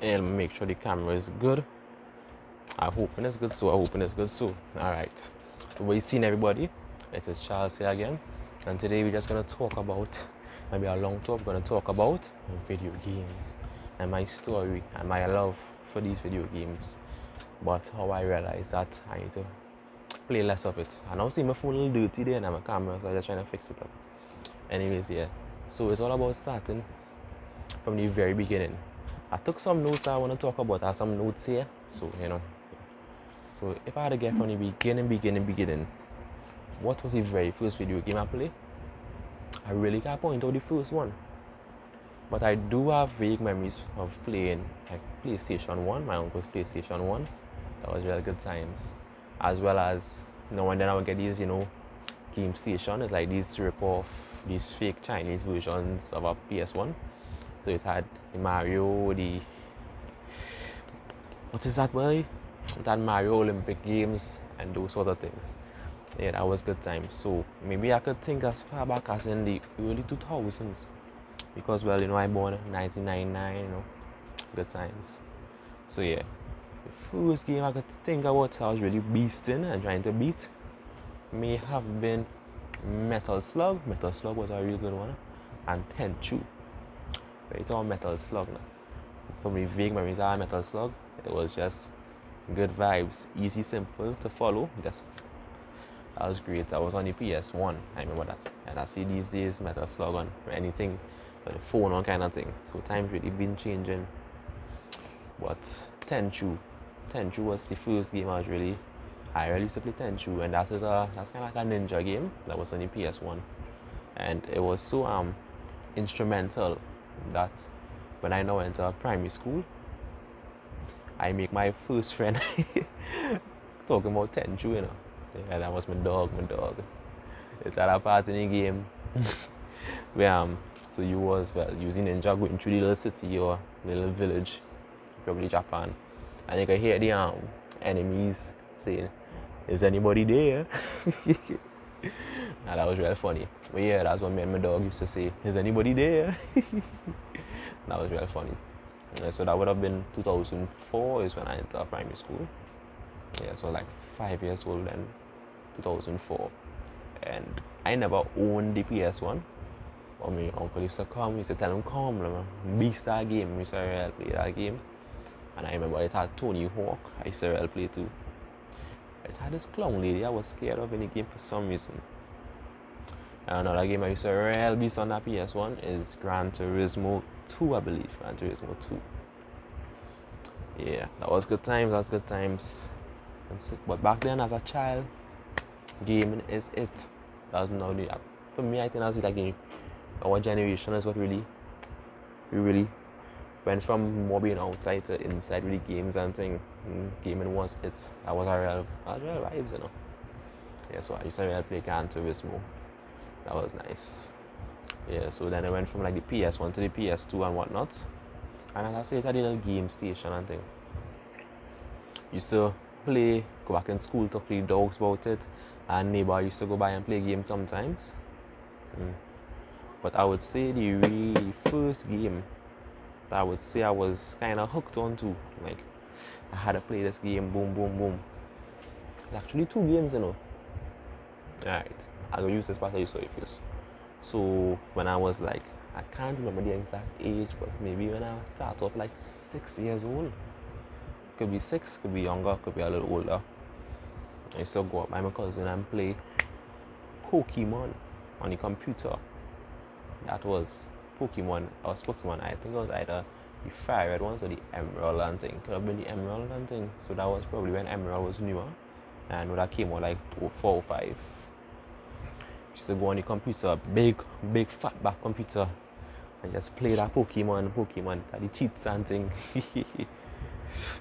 and make sure the camera is good. I'm hoping it's good, so I'm hoping it's good, so alright. So we've seen everybody. It is Charles here again, and today we're just gonna talk about, maybe a long talk, we're gonna talk about video games and my story and my love for these video games. But how I realized that I need to play less of it. I now see my phone a little dirty there and I'm a camera, so I'm just trying to fix it up. Anyways, yeah. So it's all about starting from the very beginning. I took some notes I want to talk about. I have some notes here, so So if I had to get from the beginning, what was the very first video game I played? I really can't point out the first one. But I do have vague memories of playing like PlayStation 1, my uncle's PlayStation 1. That was really good times. As well as now and then I would get these, game station. It's like these rip-off, these fake Chinese versions of a PS1. So it had the Mario, what is that boy? That Mario Olympic Games and those sort of things. Yeah, that was good times. So maybe I could think as far back as in the early 2000s. Because, well, I born in 1999, good times. So yeah, the first game I could think about I was really beasting and trying to beat may have been Metal Slug. Metal Slug was a real good one. And Tenchu. But it's all Metal Slug now. For me, vague memories of Metal Slug, it was just good vibes, easy, simple to follow. That was great. I was on the PS1, I remember that. And I see these days Metal Slug on anything, for the phone on kind of thing. So times really been changing. But Tenchu, Tenchu was the first game I really used to play Tenchu, and that's kind of like a ninja game that was on the PS1, and it was so instrumental that when I now enter primary school, I make my first friend talking about Tenchu, Yeah, that was my dog. It's at a part in the game where so you was using ninja going through the little city or the little village, probably Japan, and you can hear the enemies saying, "Is anybody there?" And that was really funny. But yeah, that's what me and my dog used to say, "Is anybody there?" That was really funny. Yeah, so that would have been 2004 is when I entered primary school. Yeah, so like 5 years old then, 2004. And I never owned the PS1. But my uncle used to come, used to tell him, "Come, man, beast that game." We used to really play that game. And I remember it had Tony Hawk. I used to really play too. It had this clown lady I was scared of in the game for some reason. And another game I used to really beast on that PS1 is Gran Turismo 2, I believe. Gran Turismo 2. Yeah, that was good times, But back then as a child, gaming is it. That was now the, for me I think that's like our generation is what we really went from more being outside to inside with the games and thing. Gaming was it. That was a real vibes. Yeah, so I used to really play Gran Turismo. That was nice. Yeah, so then I went from like the PS1 to the PS2 and whatnot. And as I said, I did a game station and thing. Used to go back in school, talk to the dogs about it, and neighbor used to go by and play games sometimes. But I would say the really first game that I would say I was kind of hooked on to, like I had to play this game, boom, boom, boom. It's actually two games. Alright, I'll use this part of you so first. So when I was like, I can't remember the exact age, but maybe when I started off like 6 years old. Could be 6, could be younger, could be a little older. I used to go up by my cousin and play Pokemon on the computer. That was Pokemon. I think it was either the fire red ones or the emerald and thing. Could have been the emerald and thing. So that was probably when emerald was newer. And I know that came out like 4 or 5. Used to go on the computer, big fat back computer, and just play that Pokemon, the cheats and thing.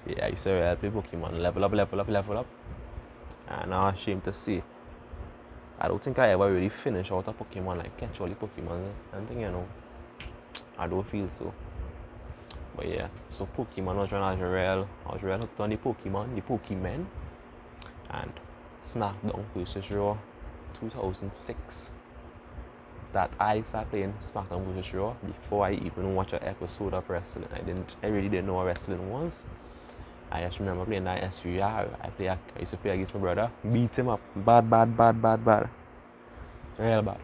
Yeah, I used to play Pokemon, level up. And I'm ashamed to say, I don't think I ever really finished out a Pokemon, like catch all the Pokemon and thing. I don't feel so. But yeah, so Pokemon was when I was real hooked on the Pokemon, and SmackDown vs. Raw 2006. that I started playing SmackDown vs. Raw before I even watched an episode of wrestling. I really didn't know what wrestling was. I just remember playing that SVR. I used to play against my brother, beat him up, bad, real bad.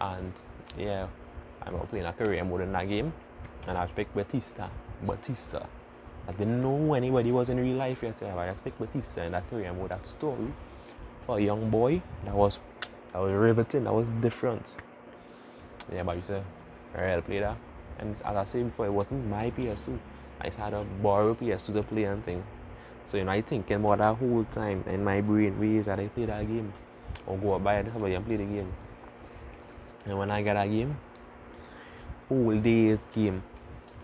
And yeah, I remember playing a career mode in that game, and I picked Batista. I didn't know who anybody was in real life yet. I just picked Batista in that career mode. That story for a young boy, that was riveting. That was different. Yeah, but I used to real play that. And as I said before, it wasn't my PS2. I just had a borrow PS2 to play and thing. So I thinking about that whole time in my brain ways that I play that game. Or go buy it and play the game. And when I get a game, whole day's game.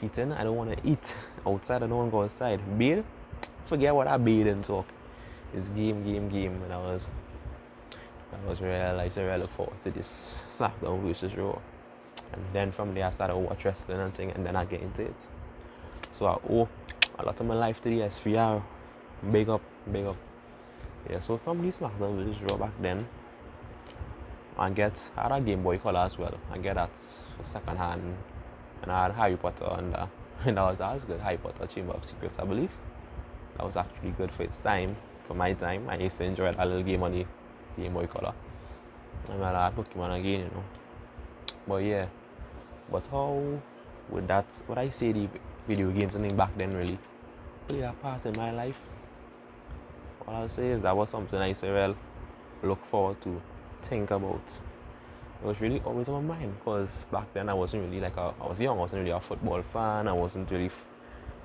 Eating, I don't want to eat outside, I don't want to go outside. Bathe, forget what I bathe and talk. It's game. And I was real, I used to really look forward to this SmackDown vs. Raw. And then from there I started to watch wrestling and thing, and then I get into it. So I owe a lot of my life to the SVR. Big up. Yeah, so from this SmackDown vs. Raw back then, I had a Game Boy Color as well. I get that second hand. And I had Harry Potter and that was good. Harry Potter Chamber of Secrets, I believe. That was actually good for its time. For my time, I used to enjoy that little game on the Game Boy Color. And I had Pokemon again, But yeah, but how would that, what I say the video games and thing back then really play a part in my life? All I'll say is that was something I used to look forward to, think about. It was really always on my mind because back then I wasn't really I was young, I wasn't really a football fan, I wasn't really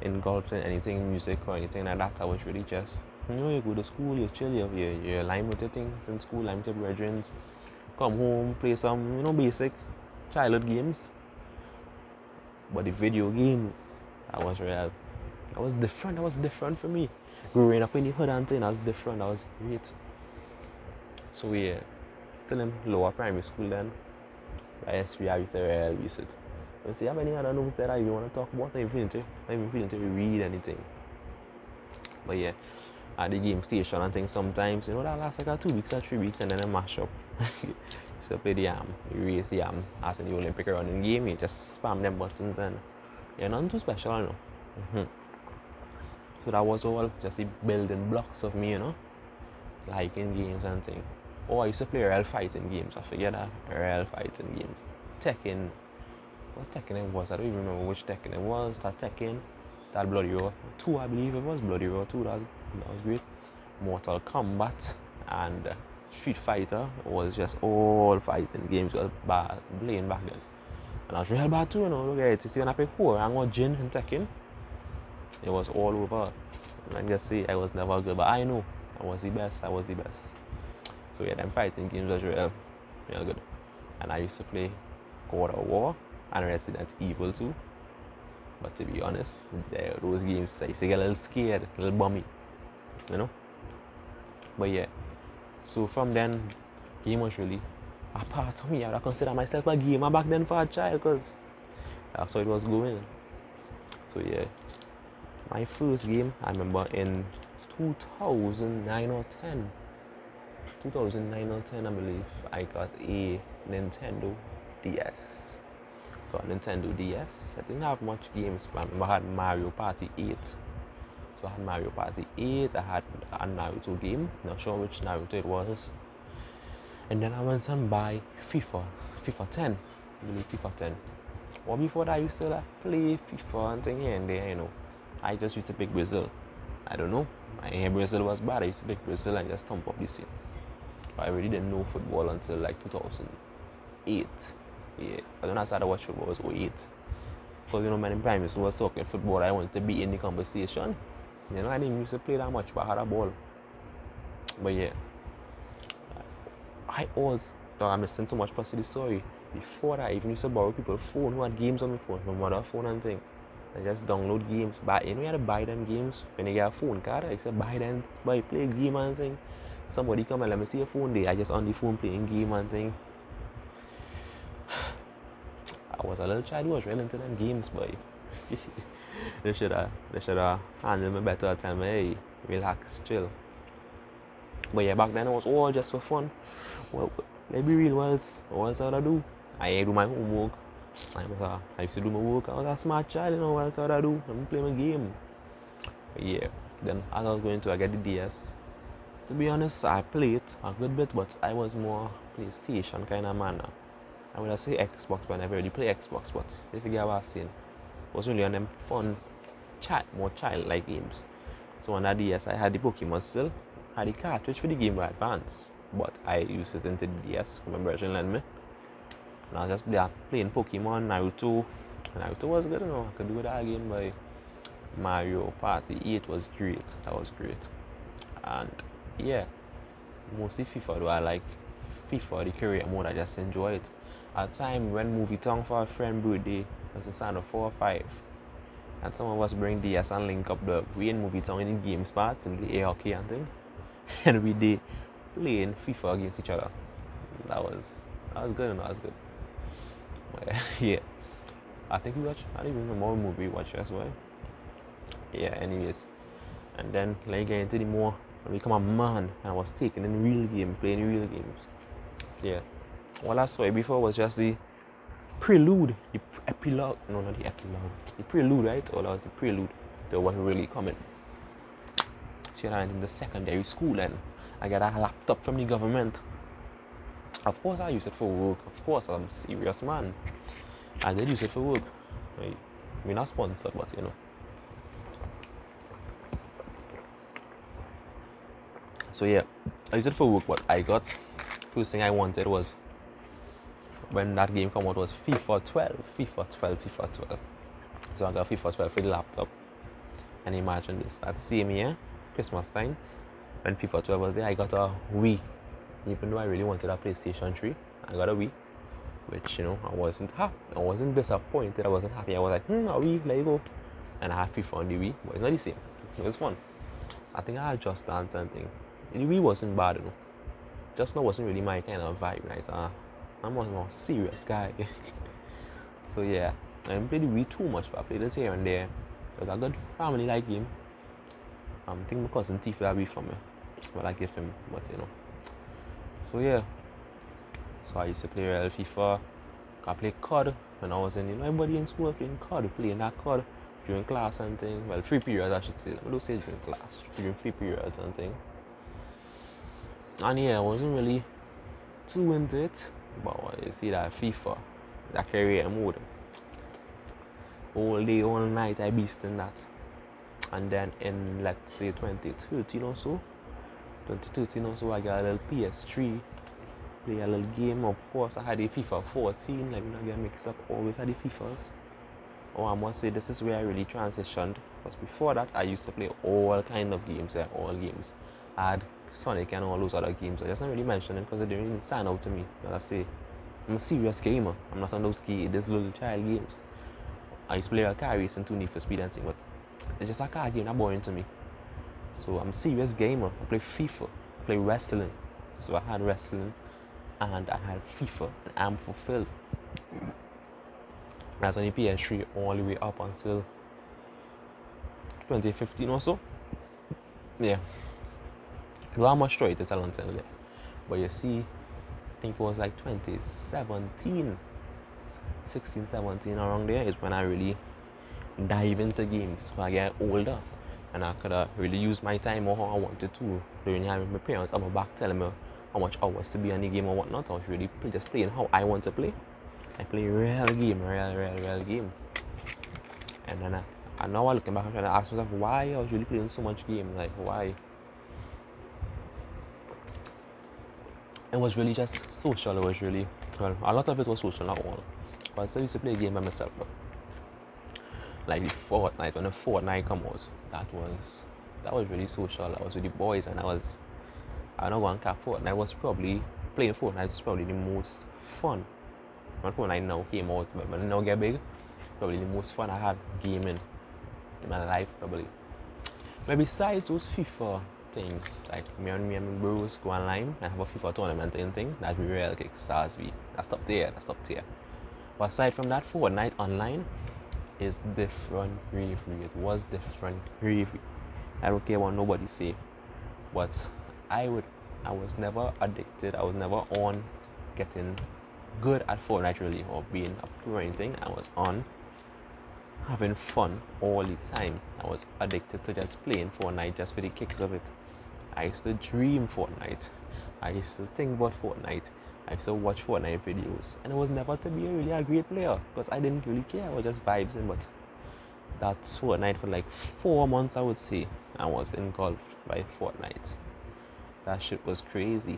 engulfed in anything, music or anything like that. I was really just, you go to school, you chill, you line with your things in school, line with your brethren, come home, play some, basic childhood games. But the video games, that was different for me. Growing up in the hood and thing, that was different, that was great. So yeah, still in lower primary school then. By SV, I used to visit. You see, have any other notes that you want to talk about? I'm even feeling to read anything. But yeah, at the game station and things sometimes, that lasts like 2 weeks or 3 weeks and then I mash up. So play the you race the as in the Olympic running game, you just spam them buttons and you're nothing too special, So that was all just the building blocks of me, liking games and things. Oh, I used to play real fighting games. I forget that. Real fighting games. Tekken. What Tekken it was? I don't even remember which Tekken it was. That Tekken. That Bloody Roar 2, I believe it was. Bloody Roar 2. That was great. Mortal Kombat and Street Fighter was just all fighting games. Was bad playing back then. And I was real bad too, Look at it. You see when I play Horror, I got Jin and Tekken. It was all over. I can just say I was never good, but I know I was the best. So yeah, them fighting games was real good. And I used to play God of War and Resident Evil too. But to be honest, those games I used to get a little scared, a little bummy, But yeah, so from then, game was really a part of me. I would consider myself a gamer back then for a child because that's how it was going. So yeah, my first game, I remember in 2009 or 10, I believe, I got a Nintendo DS. So a Nintendo DS, I didn't have much games, but I remember I had Mario Party 8. So I had Mario Party 8, I had a Naruto game, not sure which Naruto it was. And then I went and buy FIFA 10, I believe FIFA 10. Well, before that I used to play FIFA and thing here and there, I just used to pick Brazil. I don't know, I hear Brazil was bad, I used to pick Brazil and just thump up the scene. I really didn't know football until 2008. Yeah, I don't know, I started watching football was 08. Because many times I was talking football, I wanted to be in the conversation. I didn't used to play that much, but I had a ball. But yeah, I always thought I'm listening too much past the story. Before that, I even used to borrow people's phone who had games on my phone, my mother's phone and thing. I just download games. But you had to buy them games when you get a phone card. I used to buy them, play a game and thing. Somebody come and let me see your phone there. I just on the phone playing game and thing. I was a little child who was really into them games, boy. They should have handled me better, tell me, hey, relax, chill. But yeah, back then it was all just for fun. Well, let's be real, what else would I do? I do my homework. I used to do my work. I was a smart child, you know what else would I do? I'm playing my game. But yeah. Then as I was going to I get the DS. To be honest, I played a good bit, but I was more PlayStation kind of man. I would say Xbox, but I never really play Xbox, but if you get what I'm saying, it was really on them fun, more childlike games. So on that DS, I had the Pokemon still, had the cartridge for the Game Boy Advance, but I used it into the DS, my brother lent me. And I was just playing Pokemon, Naruto. Naruto was good, you know, I could do that again by Mario Party 8 was great, that was great. And yeah, mostly FIFA though. I like FIFA, the career mode. I just enjoy it. At the time when movie tongue for a friend birthday was the sound of 4 or 5, and some of us bring DS and link up the we in movie tongue in the game spots and the air hockey and thing, and we did playing FIFA against each other. That was good and that was good. But, yeah, I think we watched. I don't even remember what movie we watched as well. Yeah. Anyways, and then like get into the more. I become a man and I was taking in real game, playing real games. Yeah. All I saw before was just the prelude, the epilogue. No, not the epilogue. The prelude, right? Or that was the prelude to what really coming. So I in the secondary school and I got a laptop from the government. Of course I use it for work. Of course I'm a serious man. I did use it for work. We're not sponsored, but you know. So yeah, I used it for work, but I got first thing I wanted was when that game came out was FIFA 12. So I got FIFA 12 for the laptop. And imagine this, that same year, Christmas time, when FIFA 12 was there, I got a Wii. Even though I really wanted a PlayStation 3, I got a Wii. Which, you know, I wasn't happy. I wasn't disappointed. I wasn't happy. I was like, a Wii, let you go. And I had FIFA on the Wii, but it's not the same. It was fun. I think I had Just Dance and thing. The Wii wasn't bad, you know. Just now wasn't really my kind of vibe, right? I'm a more serious guy. So yeah, I didn't play the Wii too much, but I played it here and there. It was a good family like game. I think my cousin Tifa that Wii from me. But I give him, but you know. So yeah. So I used to play real FIFA. I played COD when I was in, you know, everybody in school playing COD, playing that COD during class and thing. Well, free periods I should say. I don't say during class, during free periods and thing. And yeah, I wasn't really too into it. But you see that FIFA, that career mode. All day, all night I beast in that. And then in let's say 2013 or so, I got a little PS3, play a little game. Of course, I had a FIFA 14. Let me not get mixed up. Always had the FIFAs. Oh, I must say this is where I really transitioned. Because before that, I used to play all kind of games. All games. I had Sonic and all those other games. I just not really mention them because they didn't really stand out to me. But I say, I'm a serious gamer. I'm not on those this little child games. I used to play a car race and 2 Need for Speed and thing, but it's just a car game, not boring to me. So I'm a serious gamer. I play FIFA, I play wrestling. So I had wrestling and I had FIFA, and I'm fulfilled. And I was on the PS3 all the way up until 2015 or so. Yeah. Not how much story to tell until there. But you see, I think it was like 2017, 16, 17 around there is when I really dive into games. So I get older and I could really use my time more how I wanted to. During having my parents on my back telling me how much hours to be on the game or whatnot. I was really just playing how I want to play. I play real game. And then I now looking back, I'm trying to ask myself why I was really playing so much game. Like why? It was really just social. It was really, well, a lot of it was social, not all. But I still used to play a game by myself. But like the Fortnite, when the Fortnite come out, that was really social. I was with the boys and I don't want to cap Fortnite was probably, playing Fortnite was probably the most fun. When Fortnite now came out, but when it now get big, probably the most fun I had gaming in my life, probably. But besides those FIFA things, like me and my bros go online and have a FIFA tournament and thing, that's be real kick stars be. That's top tier. But aside from that, Fortnite online is different gravy. It was different gravy. I don't care what nobody say. But I was never addicted. I was never on getting good at Fortnite really, or being a pro or anything. I was on having fun all the time. I was addicted to just playing Fortnite just for the kicks of it. I used to dream Fortnite. I used to think about Fortnite. I used to watch Fortnite videos. And it was never to be really a great player because I didn't really care. I was just vibes in. But that's Fortnite for like 4 months, I would say. I was engulfed by Fortnite. That shit was crazy.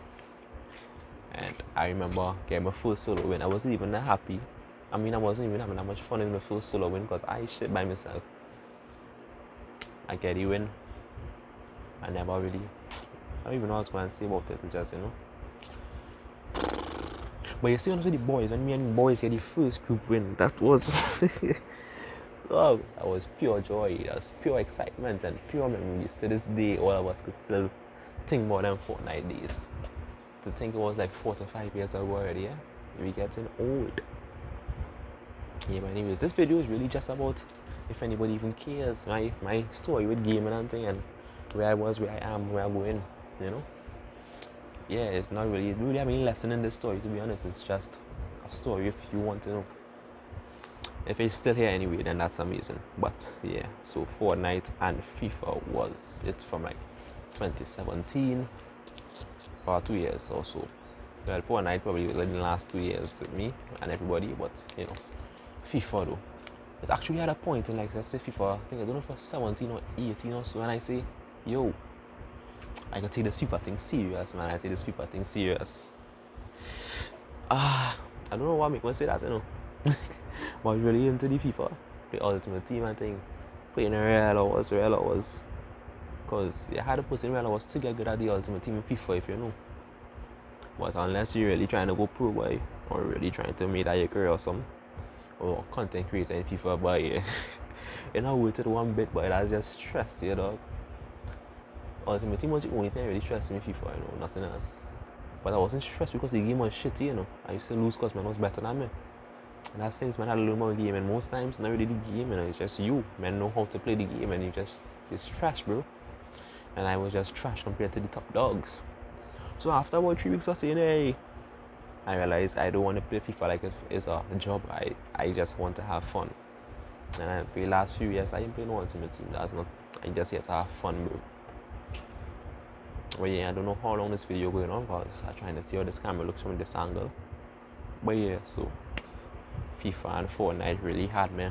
And I remember getting my first solo win. I wasn't even that happy. I mean, I wasn't even having that much fun in my first solo win because I shit by myself. I get the win. I never really, I don't even know what to say about it. It's just, But you see, honestly, the boys, when me and the boys get the first group win, that was, oh, that was pure joy. That was pure excitement and pure memories. To this day, all of us could still think about them Fortnite days. To think it was like 4 to 5 years ago already, yeah? We're getting old. Yeah, but anyways, this video is really just about, if anybody even cares, my story with gaming and thing, and where I was, where I am, where I'm going, Yeah, it's not really, have any lesson in this story, to be honest. It's just a story if you want to know. If it's still here anyway, then that's amazing. But yeah, so Fortnite and FIFA was it from like 2017 for 2 years or so. Well, Fortnite probably was in the last 2 years with me and everybody, but FIFA though. It actually had a point in, like, let's say FIFA, I think, I don't know if it was 17 or 18 or so, and I say, yo, I can take this FIFA thing serious, man. I take this FIFA thing serious. I don't know what make me say that, but I was really into the FIFA, the Ultimate Team and thing. Playing in Real was. Because you had to put in Real was to get good at the Ultimate Team in FIFA, if you know. But unless you're really trying to go pro, boy, or really trying to make that your career or something, or content creator in FIFA, boy, yeah. You're not worth it one bit, but that's just stress, dog. Ultimate Team was the only thing that really stressed me in FIFA, nothing else. But I wasn't stressed because the game was shitty, I used to lose because man was better than me. And that's things man had to learn about the game, and most times not really the game, it's just you. Man know how to play the game, and it's trash, bro. And I was just trash compared to the top dogs. So after about 3 weeks of saying, hey, I realized I don't want to play FIFA like it's a job. I just want to have fun. And for the last few years, I didn't play no Ultimate Team. That's not. I just here to have fun, bro. But yeah, I don't know how long this video going on because I'm trying to see how this camera looks from this angle. But yeah, so FIFA and Fortnite really had me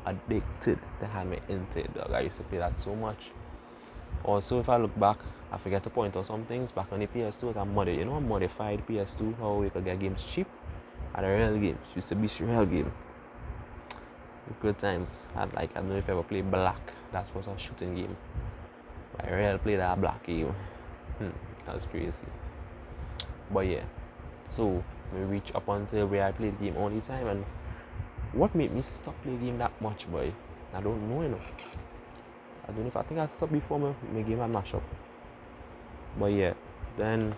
addicted. They had me into it, dog. I used to play that so much. Also, if I look back, I forget to point out some things. Back on the PS2, it was a modified PS2, how we could get games cheap. And the real games used to be real game. Good times. I don't know if you ever played Black. That was a shooting game. I really played that Black game. That was crazy. But yeah, so we reach up until where I played the game all the time, and what made me stop playing the game that much, boy? I don't know, I don't know if I think I stopped before my game had mashed up. But yeah, then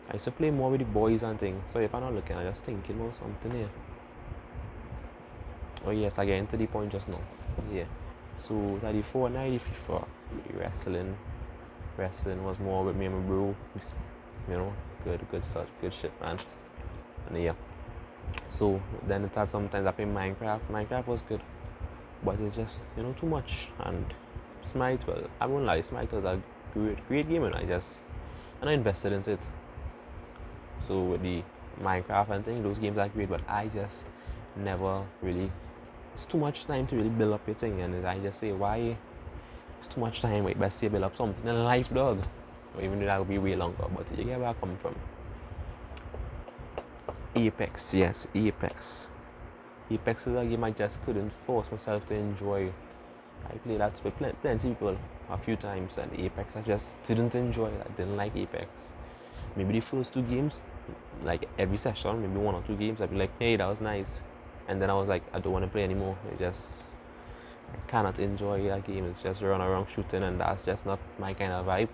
I used to play more with the boys and things. So if I'm not looking, I'm just thinking about something here. Oh yes, I get into the point just now. Yeah. So that the Fortnite, FIFA, wrestling was more with me and my bro. Good shit, man. And yeah. So then it had sometimes I play Minecraft. Minecraft was good, but it's just too much. And Smite, well, I won't lie, Smite was a great game, and I invested into it. So with the Minecraft and thing, those games are great, but I just never really. It's too much time to really build up your thing, and I just say, why? It's too much time. Wait, best to build up something in life, dog. Or even though that would be way longer, but you get where I come from. Apex, yes, Apex. Apex is a game I just couldn't force myself to enjoy. I played that with plenty people a few times, and Apex I just didn't enjoy. I didn't like Apex. Maybe the first 2 games, like every session, maybe 1 or 2 games, I'd be like, hey, that was nice. And then I was like, I don't want to play anymore. I cannot enjoy that game. It's just run around shooting, and that's just not my kind of vibe.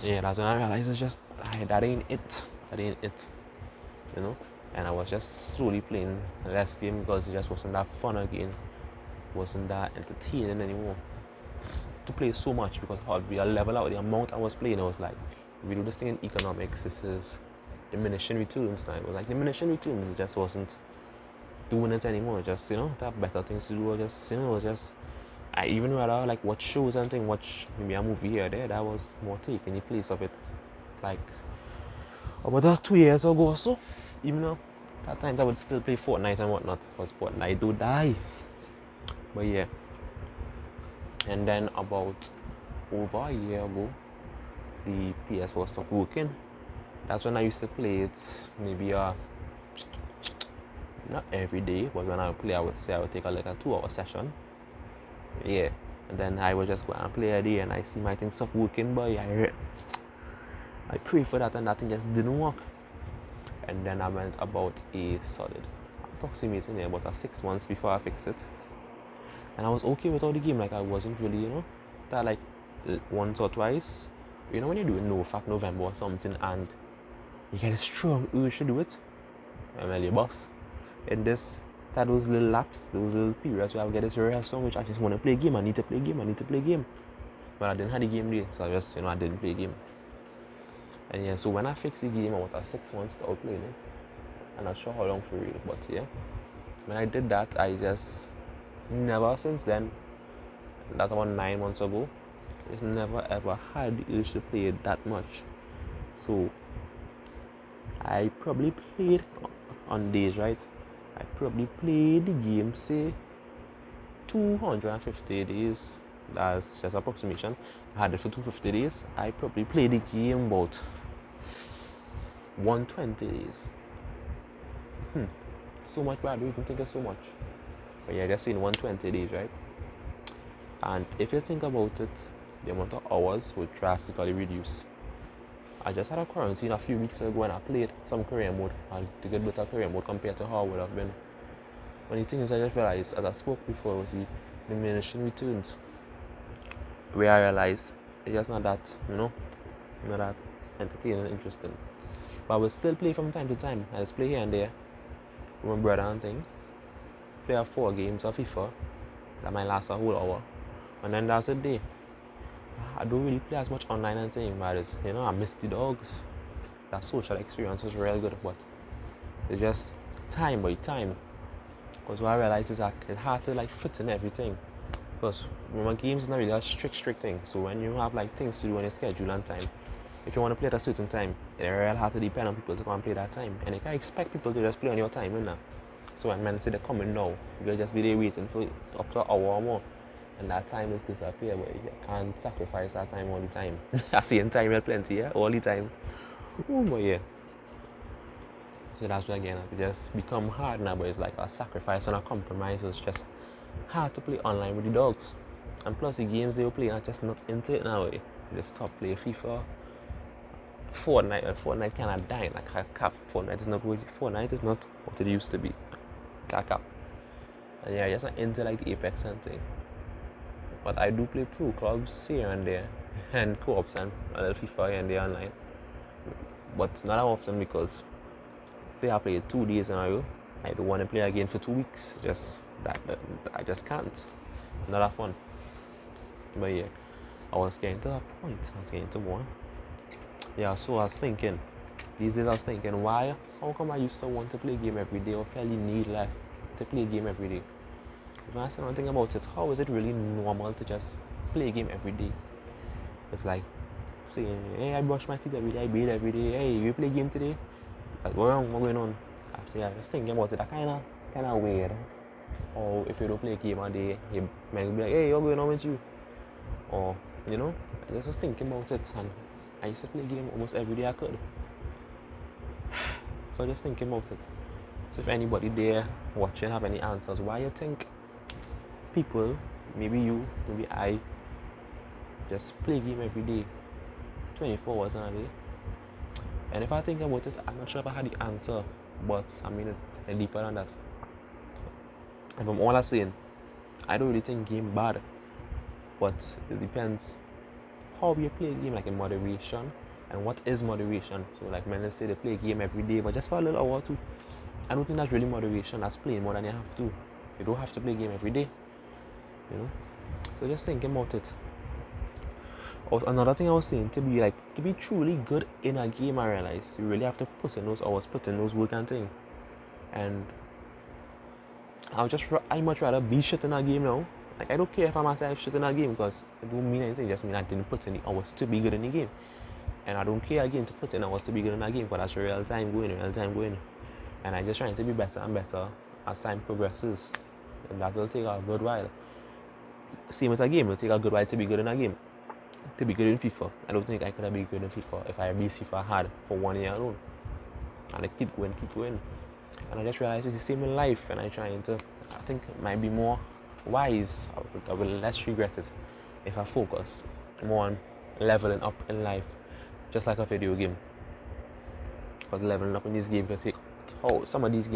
Yeah, that's when I realized it's just, that ain't it. That ain't it. And I was just slowly playing less game because it just wasn't that fun again. Wasn't that entertaining anymore to play so much, because how we level out the amount I was playing. I was like, if we do this thing in economics, this is diminishing returns now. It was like diminishing returns. It just wasn't doing it anymore. Just to have better things to do. Or just it was just I even rather like watch shows and thing, watch maybe a movie here or there. That was more taking the place of it. Like about 2 years ago or so. Even though at times I would still play Fortnite and whatnot, because Fortnite do die. But yeah. And then about over a year ago, the PS4 stopped working. That's when I used to play it maybe not every day, but when I would play, I would say I would take like a 2 hour session. Yeah. And then I would just go and play a day and I see my thing stop working, but I pray for that and that thing just didn't work. And then I went about a solid approximately about 6 months before I fixed it. And I was okay with all the game, like I wasn't really, that like once or twice. When you're doing NoFap November or something and you get a strong urge to do it, well, your boss. And those little laps, those little periods where I get this real song which I just want to play a game, I need to play a game. But I didn't have the game there, so I just, I didn't play a game. And yeah, so when I fixed the game, I was 6 months without playing it. I'm not sure how long for real, but yeah. When I did that, I just never since then, that's about 9 months ago, just never ever had the urge to play it that much. So I probably played on days, right? I probably played the game, say 250 days. That's just approximation. I had it for 250 days. I probably played the game about 120 days. So much, but I don't even think it's so much. But yeah, just in 120 days, right? And if you think about it, the amount of hours would drastically reduce. I just had a quarantine a few weeks ago and I played some career mode and to get better career mode compared to how I would have been. One of the things I just realized, as I spoke before, was the diminishing returns. Where I realized it's just not that, not that entertaining and interesting. But I will still play from time to time. I just play here and there with my brother and thing. Play 4 games of FIFA. That might last a whole hour. And then that's the day. I don't really play as much online and thing, but it's, I miss the dogs. That social experience was real good, but it's just time by time. Because what I realized is that it's hard to like fit in everything. Because my games is not really a strict thing. So when you have like things to do on your schedule and time, if you want to play at a certain time, it's real hard to depend on people to come and play that time. And you can't expect people to just play on your time, you know. So when men say they're coming now, you'll just be there waiting for up to an hour or more. And that time is disappear, but you can't sacrifice that time all the time. I see in time plenty, yeah, all the time. Oh, but yeah. So that's why again, it just become hard now, but it's like a sacrifice and a compromise. So it's just hard to play online with the dogs. And plus the games they play are just not into it now. You just stop playing FIFA. Fortnite kind of dying like a cap. Fortnite is not what it used to be. Cap. And yeah, just not into like the Apex and thing. But I do play pro clubs here and there, and co-ops and a little FIFA here and there online. But not that often because, say I play 2 days in a row, I don't want to play again for 2 weeks. Just that I just can't. Not that fun. But yeah, I was getting to that point. I was getting to more. Yeah, so I was thinking, these days I was thinking, how come I used to want to play a game every day or fairly need life to play a game every day? When I started thinking about it, how is it really normal to just play a game every day? It's like saying, hey, I brush my teeth every day, I bathe every day, hey, you play a game today? Like, what's going on? Actually, I was thinking about it, that kind of weird. Or if you don't play a game a day, you might be like, hey, what's going on with you? Or, I just was thinking about it, and I used to play a game almost every day I could. So just thinking about it. So if anybody there watching have any answers, why you think people, maybe you, maybe I, just play a game every day, 24 hours in a day? And if I think about it, I'm not sure if I had the answer, but I mean it deeper than that. If I'm all saying, I don't really think game bad, but it depends how you play a game, like in moderation, and what is moderation. So like men say they play a game every day, but just for a little hour or two. I don't think that's really moderation. That's playing more than you have to. You don't have to play a game every day, So just thinking about it. Another thing I was saying, to be truly good in a game, I realized you really have to put in those hours, put in those work and thing. And I much rather be shit in a game now. Like I don't care if I'm myself shit in a game because it don't mean anything. It just mean I didn't put in the hours to be good in the game. And I don't care again to put in hours to be good in a game because that's real time going. And I just trying to be better and better as time progresses. And that will take a good while. Same with a game, it'll take a good while to be good in a game. To be good in FIFA. I don't think I could have been good in FIFA if I beat FIFA hard for 1 year alone. And I keep going. And I just realized it's the same in life, and I think it might be more wise. I will less regret it if I focus more on leveling up in life, just like a video game. Because leveling up in this game can take, some of these games